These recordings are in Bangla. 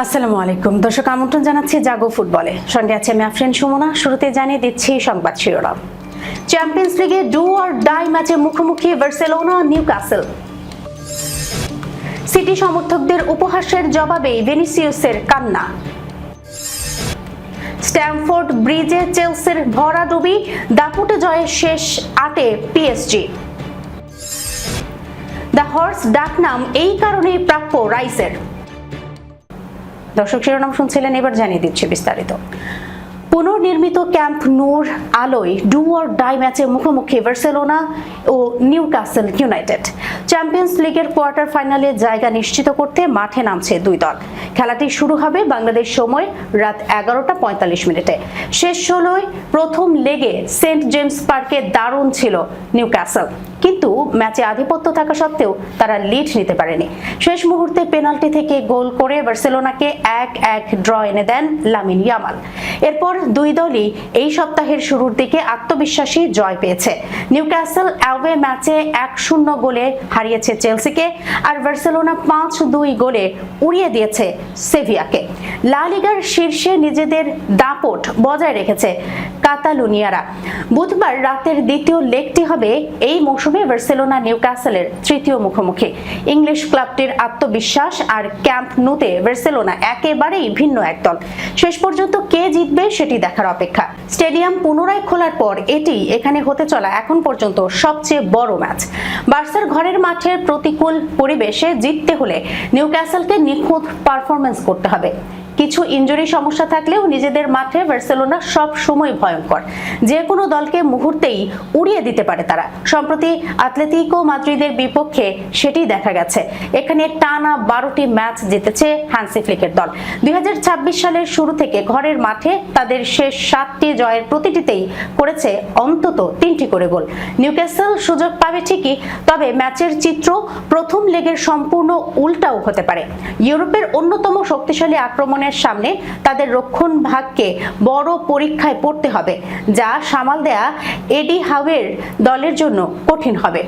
আসসালামু আলাইকুম দর্শক, আমন্ত্রণ জানাচ্ছি জাগো ফুটবলে। সঙ্গে আছে আমি আফরিন সুমনা। শুরুতে জানিয়ে দিচ্ছি সংবাদ শিরোনাম। চ্যাম্পিয়ন্স লিগে ডু অর ডাই ম্যাচে মুখোমুখি বার্সেলোনা নিউক্যাসল। সিটি সমর্থকদের উপহাসের জবাবে ভিনিসিয়াসের কান্না। স্ট্যামফোর্ড ব্রিজে চেলসির ভরাডুবি, দাপুটে জয়ের শেষ ৮-এ পিএসজি। দ্য হর্স ডাকনাম এই কারণেই প্রাপ্য রাইসের। দর্শক, শিরোনাম শুনছিলেন, এবার জানিয়ে দিচ্ছি বিস্তারিত। পুনর্নির্মিত ক্যাম্প নূর আলোয় ডু অর ডাই ম্যাচে মুখোমুখি বার্সেলোনা ও নিউক্যাসল ইউনাইটেড। চ্যাম্পিয়ন্স লিগের কোয়ার্টার ফাইনালে জায়গা নিশ্চিত করতে মাঠে নামছে দুই দল। খেলাটি শুরু হবে বাংলাদেশ সময় রাত 11:45 শেষ হলোয় প্রথম লেগে সেন্ট জেমস পার্কে দারুণ ছিল নিউক্যাসল, কিন্তু ম্যাচে আধিপত্য থাকা সত্ত্বেও তারা লিড নিতে পারেনি। শেষ মুহূর্তে পেনাল্টি থেকে গোল করে বার্সেলোনাকে 1-1 ড্র এনে দেন লামিন ইয়ামাল। এরপর দুই দলই এই সপ্তাহের শুরুর দিকে আত্মবিশ্বাসী জয় পেয়েছে। নিউক্যাসল অ্যাওয়ে ম্যাচে 1-0 গোলে হারিয়েছে চেলসিকে, আর বার্সেলোনা 5-2 গোলে উড়িয়ে দিয়েছে সেভিয়াকে। লা লিগার শীর্ষে নিজেদের দাপট বজায় রেখেছে কাতালুনিয়ারা। বুধবার রাতের দ্বিতীয় লেগটি হবে এই মৌসুমে বার্সেলোনা নিউক্যাসলের তৃতীয় মুখোমুখি। ইংলিশ ক্লাবটির আত্মবিশ্বাস আর ক্যাম্প নুতে বার্সেলোনা একেবারেই ভিন্ন এক দল। শেষ পর্যন্ত কে জিতবে সেটি দেখার অপেক্ষা। স্টেডিয়াম পুনরায় খোলার পর এটি এখানে হতে চলা এখন পর্যন্ত সবচেয়ে বড় ম্যাচ। বার্সার ঘরের মাঠের প্রতিকূল পরিবেশে জিততে হলে নিউক্যাসলকে নিখুঁত পারফরম্যান্স করতে হবে। কিছু ইনজুরি সমস্যা থাকলেও নিজেদের মাঠে বার্সেলোনা সব সময় ভয়ঙ্কর। যে কোনো দলকে মুহূর্তেই উড়িয়ে দিতে পারে তারা। সম্প্রতি আতলেতিকো মাদ্রিদের বিপক্ষে সেটি দেখা গেছে। এখানে টানা 12টি ম্যাচ জিতেছে হ্যান্সি ফ্লিকের দল। 2026 সালের শুরু থেকে ঘরের মাঠে তাদের শেষ 7টি জয়ের প্রতিটিতেই করেছে অন্তত 3টি করে গোল। নিউক্যাসল সুযোগ পাবে ঠিকই, তবে ম্যাচের চিত্র প্রথম লেগের সম্পূর্ণ উল্টাও হতে পারে। ইউরোপের অন্যতম শক্তিশালী আক্রমণের সামনে তাদের রক্ষণ ভাগকে বড় পরীক্ষায় পড়তে হবে, যা সামাল দেয়া এডি হাওয়ের দলের জন্য কঠিন হবে।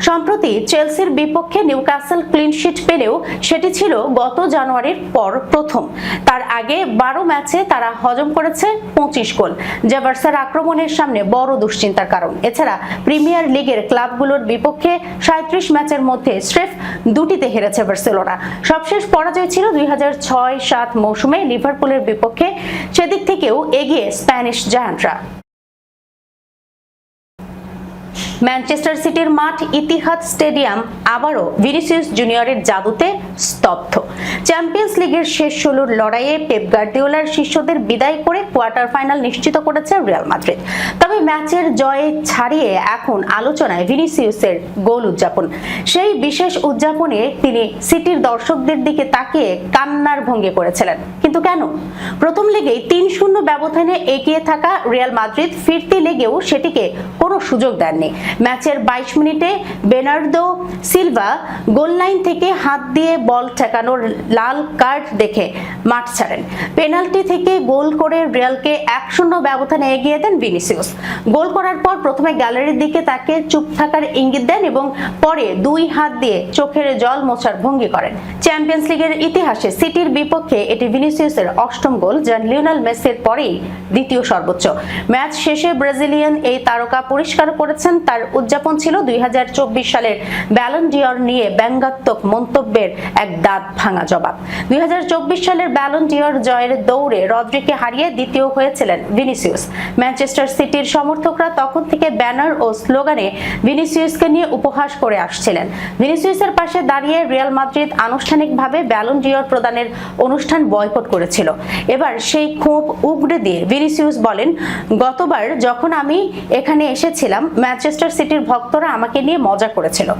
সম্প্রতি চেলসির বিপক্ষে নিউক্যাসল ক্লিনশিট পেলেও সেটি ছিল গত জানুয়ারির পর প্রথম। তার আগে 12 ম্যাচে তারা হজম করেছে 25 গোল, যা বার্সার আক্রমণের সামনে বড় দুশ্চিন্তার কারণ। এছাড়া প্রিমিয়ার লিগের ক্লাবগুলোর বিপক্ষে 37 ম্যাচের মধ্যে স্রেফ 2টিতে হেরেছে বার্সেলোনা। সবশেষ পরাজয় ছিল 2006-07 মৌসুমে লিভারপুলের বিপক্ষে। সেদিক থেকেও এগিয়ে স্প্যানিশ জায়ান্টরা। ম্যানচেস্টার সিটির মাঠ ইতিহাদ স্টেডিয়াম আবারও ভিনিসিয়াস জুনিয়রের জাদুতে স্তব্ধ। চ্যাম্পিয়ন্স লিগের শেষ 16 লড়াইয়ে পেপ গার্দিওলার শিষ্যদের বিদায় করে কোয়ার্টার ফাইনাল নিশ্চিত করেছে রিয়াল মাদ্রিদ। তবে ম্যাচের জয়ে ছাড়িয়ে এখন আলোচনায় ভিনিসিয়াসের গোল উদযাপন। সেই বিশেষ উদযাপনে তিনি সিটির দর্শকদের দিকে তাকিয়ে কান্নার ভঙ্গি করেছিলেন। কিন্তু কেন? প্রথম লেগেই 3-0 ব্যবধানে এগিয়ে থাকা রিয়াল মাদ্রিদ ফিরতি লেগেও সেটিকে কোনো সুযোগ দেননি। ম্যাচের 22 মিনিটে বেনার্দো সিলভা গোল লাইন থেকে হাত দিয়ে বল ঠেকানোর লাল কার্ড দেখে মাঠ ছাড়েন। পেনাল্টি থেকে গোল করে রিয়ালকে 1-0 ব্যবধানে এগিয়ে দেন ভিনিসিয়াস। গোল করার পর প্রথমে গ্যালারির দিকে তাকিয়ে চুপ থাকার ইঙ্গিত দেন এবং পরে 2 হাত দিয়ে চোখের জল মোছার ভঙ্গি করেন। চ্যাম্পিয়ন্স লিগের ইতিহাসে সিটির বিপক্ষে এটি ভিনিসিয়াসের 8ম গোল, যা লিওনেল মেসির পরেই দ্বিতীয় সর্বোচ্চ। ম্যাচ শেষে ব্রাজিলিয়ান এই তারকা পরিষ্কার করেছেন তার উদযাপন ছিল 2024 সালের ব্যালন ডিওর নিয়ে ব্যঙ্গাত্মক মন্তব্যের এক দাঁত ভাঙা জবাব। 2024 সালের ব্যালন ডিওর জয়ের দৌড়ে রদ্রিকে হারিয়ে দ্বিতীয় হয়েছিলেন ভিনিসিয়াস। ম্যানচেস্টার সিটির সমর্থকরা তখন থেকে ব্যানার ও স্লোগানে ভিনিসিয়াসকে নিয়ে উপহাস করে আসছিলেন। ভিনিসিয়াসের পাশে দাঁড়িয়ে রিয়াল মাদ্রিদ আনুষ্ঠানিকভাবে ব্যালন ডিওর প্রদানের অনুষ্ঠান বয়কট করেছিল। এবার সেই ক্ষোভ উগড়ে দিয়ে ভিনিসিয়াস বলেন, গতবার যখন আমি এখানে এসেছিলাম ম্যানচেস্টার সিটির ভক্তরা আমাকে নিয়ে মজা করেছিল।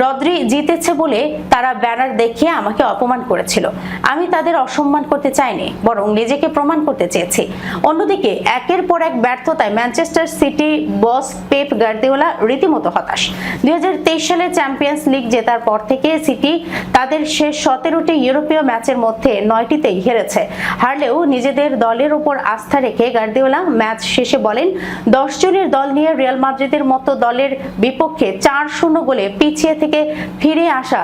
রদ্রি জিতেছে বলে তারা ব্যানার দেখিয়ে আমাকে অপমান করেছিল। আমি তাদের অসম্মান করতে চাইনি, বরং নিজেকে প্রমাণ করতে চেয়েছি। অন্যদিকে একের পর এক ব্যর্থতায় ম্যানচেস্টার সিটি বস পেপ গার্দিওলা রীতিমতো হতাশ। 2023 সালে চ্যাম্পিয়ন্স লিগ জেতার পর থেকে সিটি তাদের শেষ 17টি ইউরোপীয় ম্যাচের মধ্যে 9টিতেই হেরেছে। হারলেও নিজেদের দলের উপর আস্থা রেখে গার্দিওলা ম্যাচ শেষে বলেন, 10 জনের দল নিয়ে রিয়াল মাদ্রিদের মতো দলের বিপক্ষে 4-0 গোলে পিছিয়ে থেকে ফিরে আসা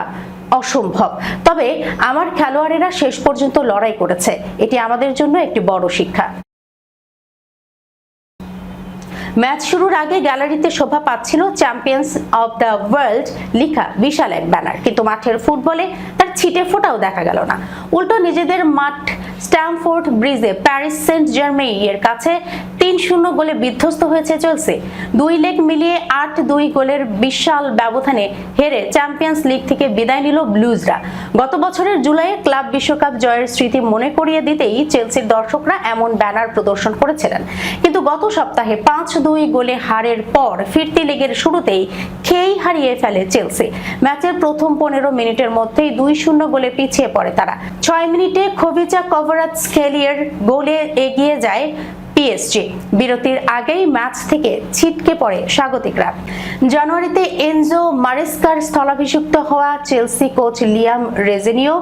অসম্ভব। তবে আমার খেলোয়াড়েরা শেষ পর্যন্ত লড়াই করেছে, এটি আমাদের জন্য একটি বড় শিক্ষা। ম্যাচ শুরুর আগে গ্যালারিতে শোভা পাচ্ছিল চ্যাম্পিয়ন্স অব দ্য ওয়ার্ল্ড লেখা বিশাল এক ব্যানার, কিন্তু মাঠের ফুটবলে তার ছিটে ফোটাও দেখা গেল না। উল্টো নিজেদের মাঠ স্ট্যামফোর্ড ব্রিজে প্যারিস সেন্ট জার্মেইয়ের কাছে ৩-০ গোলে বিধ্বস্ত হয়েছে চেলসি। ২ লেগ মিলিয়ে ৮-২ গোলের বিশাল ব্যবধানে হেরে চ্যাম্পিয়ন্স লিগ থেকে বিদায় নিল ব্লুজরা। গত বছরের জুলাইয়ে ক্লাব বিশ্বকাপ জয়ের স্মৃতি মনে করিয়ে দিতেই চেলসির দর্শকরা এমন ব্যানার প্রদর্শন করেছিলেন। কিন্তু গত সপ্তাহে ৫-২ গোলে হারের পর ফিরতি লেগের শুরুতেই খেই হারিয়ে ফেলে চেলসি। ম্যাচের প্রথম ১৫ মিনিটের মধ্যেই ২-০ গোলে পিছিয়ে পড়ে তারা। ৬ মিনিটে খোভিচা কভারাৎসকেলিয়ার গোলে এগিয়ে যায় পিএসজি। বিরতির আগেই ম্যাচ থেকে ছিটকে পড়ে স্বাগতিকরা। জানুয়ারিতে এনজো মারেস্কার স্থলাভিষিক্ত হওয়া চেলসি কোচ লিয়াম রেজেনিও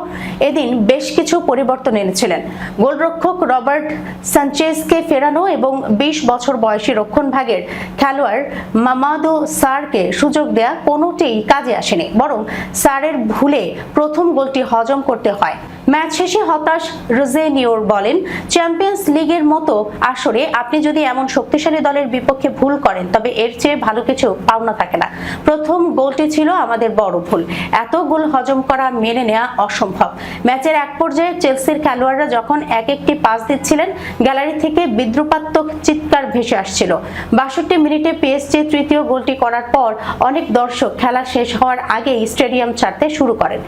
এদিন বেশ কিছু পরিবর্তন এনেছিলেন। গোলরক্ষক রবার্ট সানচেজকে ফেরানো এবং ২০ বছর বয়সী রক্ষণভাগের খেলোয়াড় মামাদো সারকে সুযোগ দেয়া কোনোটিই কাজে আসেনি, বরং সারের ভুলে প্রথম গোলটি হজম করতে হয়। ম্যাচ শেষে হতাশ রোজেনিওর বলেন, চ্যাম্পিয়ন্স লিগের মতো আসরে আপনি যদি এমন শক্তিশালী দলের বিপক্ষে ভুল করেন তবে এর চেয়ে ভালো কিছু পাওনা থাকে না। প্রথম গোলটি ছিল আমাদের বড় ভুল। এত গোল হজম করা মেনে নেওয়া অসম্ভব। ম্যাচের এক পর্যায়ে চেলসির খেলোয়াড়রা যখন এক একটি পাস দিচ্ছিলেন, গ্যালারি থেকে বিদ্রুপাত্মক চিৎকার ভেসে আসছিল। ৬২ মিনিটে পিএসজি তৃতীয় গোলটি করার পর অনেক দর্শক খেলা শেষ হওয়ার আগেই স্টেডিয়াম ছাড়তে শুরু করেন।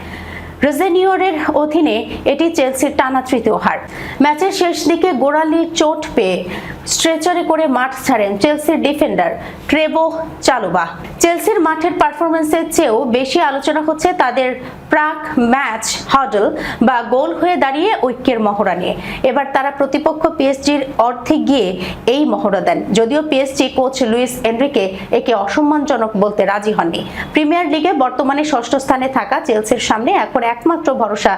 রোজেনিওরের অধীনে এটি চেলসির টানা তৃতীয় হার। ম্যাচের শেষ দিকে গোড়ালি চোট পেয়ে স্ট্রেচারে করে মাঠ ছাড়েন চেলসির ডিফেন্ডার ট্রেভো চালোবা। চেলসির মাঠের পারফরম্যান্সের চেয়েও বেশি আলোচনা হচ্ছে তাদের প্রাক ম্যাচ হডল বা গোল হয়ে দাঁড়িয়ে ঐক্যের মহড়া নিয়ে। এবার তারা প্রতিপক্ষ পিএসজির অর্ধে গিয়ে এই মহড়া দেন, যদিও পিএসজি কোচ লুইস এনরিকে একে অসম্মানজনক বলতে রাজি হননি। প্রিমিয়ার লিগে বর্তমানে ষষ্ঠ স্থানে থাকা চেলসির সামনে এখন একমাত্র ভরসা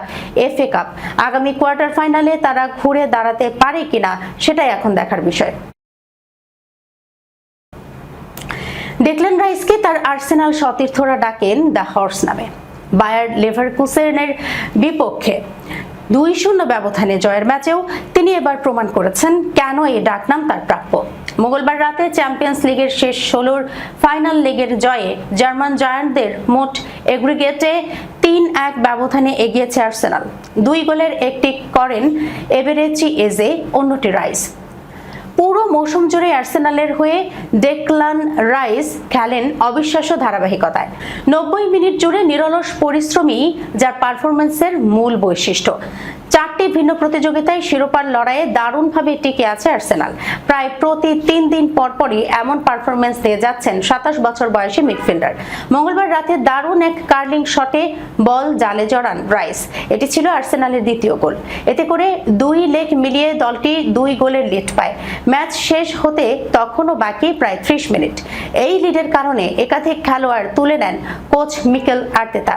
এফএ কাপ। আগামী কোয়ার্টার ফাইনালে তারা ঘুরে দাঁড়াতে পারে কিনা সেটাই এখন দেখার বিষয়। ডেকল্যান রাইসকে তার আর্সেনাল সতীর্থরা ডাকেন দ্য হর্স নামে। বায়ার লেভারকুসেনের বিপক্ষে ২-০ ব্যবধানে জয়ের ম্যাচেও তিনি এবার প্রমাণ করেছেন কেন এই ডাকনাম তার প্রাপ্য। মঙ্গলবার রাতে চ্যাম্পিয়ন্স লিগের শেষ ১৬র ফাইনাল লেগের জয়ে জার্মান জায়ান্টদের মোট এগ্রিগেটে ৩-১ ব্যবধানে এগিয়েছে আর্সেনাল। ২ গোলের একটি করেন এবেরেচি এজে, অন্যটি রাইস। পুরো মৌসুম জুড়ে আর্সেনালের হয়ে ডেকলান রাইস খেলেন অবিশ্বাস্য ধারাবাহিকতায়। ৯০ মিনিট জুড়ে নিরলস পরিশ্রমী যার পারফরম্যান্সের মূল বৈশিষ্ট্য। ৪টি ভিন্ন প্রতিযোগিতায় শিরোপার লড়াইয়ে দারুণভাবে টিকে আছে আর্সেনাল। প্রায় প্রতি ৩ দিন পরপরই এমন পারফরম্যান্স দিয়ে যাচ্ছেন ২৭ বছর বয়সী মিডফিল্ডার। মঙ্গলবার রাতে দারুণ এক কার্লিং শটে বল জালে জড়ান রাইস। এটি ছিল আর্সেনালের দ্বিতীয় গোল। এতে করে ২ লেগ মিলিয়ে দলটি ২ গোলের লিড পায়। ম্যাচ শেষ হতে তখনও বাকি প্রায় ৩০ মিনিট। এই লিডের কারণে একাধিক খেলোয়াড় তুলে নেন কোচ মিকেল আর্তেতা।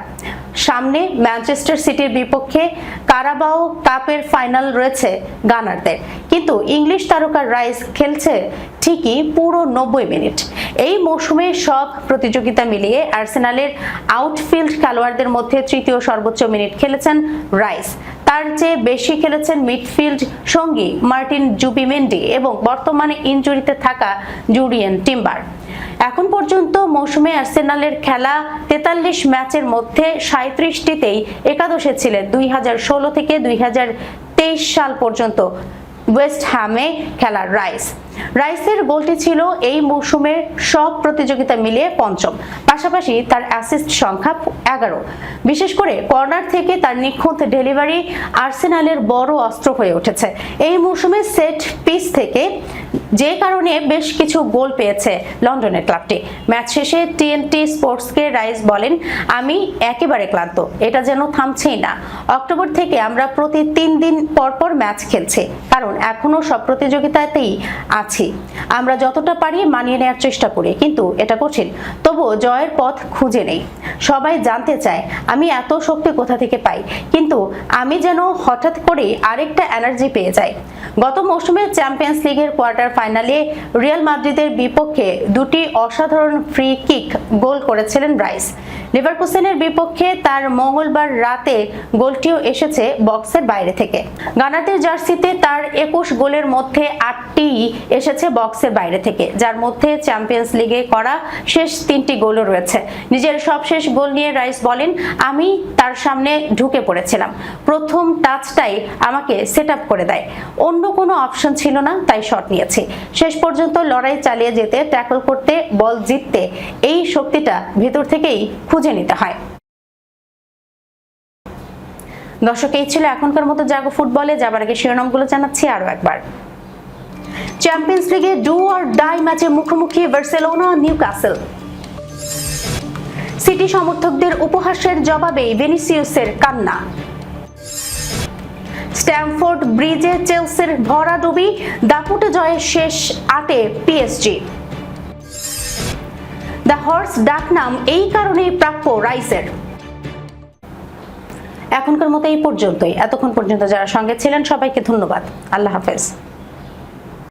সামনে ম্যানচেস্টার সিটির বিপক্ষে কারাবাও কাপের ফাইনাল রয়েছে গানারদের, কিন্তু ইংলিশ তারকা রাইস খেলছে ঠিকই পুরো ৯০ মিনিট। এই মৌসুমে সব প্রতিযোগিতা মিলিয়ে আর্সেনালের আউটফিল্ড খেলোয়াড়দের মধ্যে তৃতীয় সর্বোচ্চ মিনিট খেলেছেন রাইস। তার চেয়ে বেশি খেলেছেন মিডফিল্ড সঙ্গী মার্টিন জুবিমেন্ডি এবং বর্তমানে ইনজুরিতে থাকা জুরিয়েন টিম্বার। এখন পর্যন্ত মৌসুমে আর্সেনালের খেলা ৪৩ ম্যাচের মধ্যে ৩৭টিতেই একাদশে ছিলেন ২০১৬ থেকে ২০২৩ সাল পর্যন্ত ওয়েস্ট হ্যামে খেলা রাইসের গোলটি ছিল এই মৌসুমের সব প্রতিযোগিতা মিলিয়ে পঞ্চম। পাশাপাশি তার অ্যাসিস্ট সংখ্যা ১১। বিশেষ করে কর্নার থেকে তার নিখুঁত ডেলিভারি আর্সেনালের বড় অস্ত্র হয়ে উঠেছে এই মৌসুমে সেট পিস থেকে, যে কারণে বেশ কিছু গোল পেয়েছে লন্ডনের ক্লাবটি। ম্যাচ শেষে টিএনটি স্পোর্টসকে রাইস বলেন, আমি একেবারে ক্লান্ত, এটা যেন থামছেই না। অক্টোবর থেকে আমরা প্রতি ৩ দিন পরপর ম্যাচ খেলছি, কারণ এখনো সব প্রতিযোগিতাতেই আছি। আমরা যতটা পারি মানিয়ে নেওয়ার চেষ্টা করি, কিন্তু এটা কঠিন। তবুও জয়ের পথ খুঁজে নেই। সবাই জানতে চায় আমি এত শক্তি কোথা থেকে পাই, কিন্তু আমি যেন হঠাৎ করে আরেকটা এনার্জি পেয়ে যাই। গত মৌসুমে চ্যাম্পিয়ন্স লিগের কোয়ার্টার ফাইনালে রিয়াল মাদ্রিদের বিপক্ষে ২টি অসাধারণ ফ্রি কিক গোল করেছিলেন রাইস। লিভারকুসেনের বিপক্ষে তার মঙ্গলবার রাতে গোলটিও এসেছে বক্সের বাইরে থেকে। গানারদের জার্সিতে তার 21 গোলের মধ্যে 8টি এসেছে বক্সের বাইরে থেকে, যার মধ্যে চ্যাম্পিয়ন্স লিগে করা শেষ 3টি গোলও রয়েছে। নিজের সবশেষ গোল নিয়ে রাইস বলেন, আমি তার সামনে ঢুকে পড়েছিলাম, প্রথম টাচটাই আমাকে সেট আপ করে দেয়, অন্য কোনো অপশন ছিল না, তাই শট নিয়েছি। শেষ পর্যন্ত লড়াই চালিয়ে যেতে, ট্যাকল করতে, বল জিততে এই শক্তিটা ভেতর থেকেই খুঁজে নিতে হয়। দর্শক, এই ছিল এখনকার মতো জাগো ফুটবলে। যাবার আগে শিরোনামগুলো জানাচ্ছি আরো একবার। চ্যাম্পিয়ন্স লিগে ডু অর ডাই ম্যাচে মুখোমুখি বার্সেলোনা নিউক্যাসল। সিটি সমর্থকদের উপহাসের জবাবে ভিনিসিয়াসের কান্না। স্ট্যামফোর্ড ব্রিজে চেলসির ভরাডুবি, দাপুটে জয়ের শেষ 8-এ পিএসজি। দ্য হর্স ডাকনাম এই কারণেই প্রাপ্য রাইসের। এখনকার মতো এই পর্যন্তই। এতক্ষণ পর্যন্ত যারা সঙ্গে ছিলেন সবাইকে ধন্যবাদ। আল্লাহ হাফেজ।